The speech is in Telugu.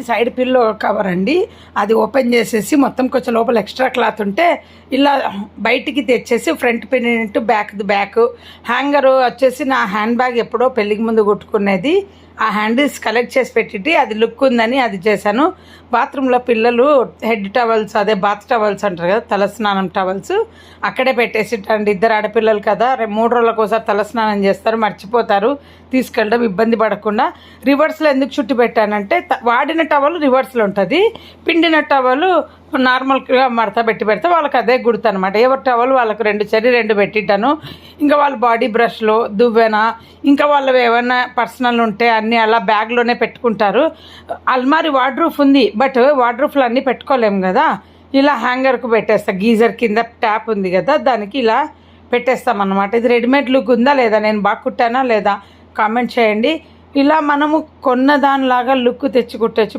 సైడ్ పిల్లో కవర్ అండి. అది ఓపెన్ చేసేసి మొత్తం కొంచెం లోపల ఎక్స్ట్రా క్లాత్ ఉంటే ఇలా బయటికి తెచ్చేసి ఫ్రంట్ పిన్ బ్యాక్ హ్యాంగర్ వచ్చేసి నా హ్యాండ్ బ్యాగ్ ఎప్పుడో పెళ్ళికి ముందు కుట్టుకునేది. ఆ హ్యాండిల్స్ కలెక్ట్ చేసి పెట్టి అది లుక్ ఉందని అది చేశాను. బాత్రూంలో పిల్లలు హెడ్ టవల్స్, అదే బాత్ టవల్స్ అంటారు కదా, తలస్నానం టవల్స్ అక్కడే పెట్టేసిట్టండి. 2 ఆడపిల్లలు కదా, 3 రోజులకు ఒకసారి తలస్నానం చేస్తారు, మర్చిపోతారు తీసుకెళ్ళడం, ఇబ్బంది పడకుండా. రివర్స్లో ఎందుకు చుట్టి పెట్టానంటే వాడిన టవల్ రివర్స్లో ఉంటుంది, పిండిన టవల్ నార్మల్గా మడత పెడితే వాళ్ళకి అదే గుర్తు అనమాట. ఎవరి టవల్ వాళ్ళకు 2 పెట్టిట్టాను. ఇంకా వాళ్ళ బాడీ బ్రష్లు, దువ్వెన, ఇంకా వాళ్ళు ఏమైనా పర్సనల్ ఉంటే అన్నీ అలా బ్యాగ్లోనే పెట్టుకుంటారు. అల్మారీ వార్డ్రూఫ్ ఉంది, బట్ వార్డ్రూఫ్లో అన్నీ పెట్టుకోలేము కదా. ఇలా హ్యాంగర్కు పెట్టేస్తా, గీజర్ కింద ట్యాప్ ఉంది కదా, దానికి ఇలా పెట్టేస్తామన్నమాట. ఇది రెడీమేడ్ లుక్ ఉందా లేదా, నేను బాగా కుట్టానా లేదా కామెంట్ చేయండి. ఇలా మనము కొన్న దానిలాగా లుక్ తెచ్చి కుట్టచ్చు.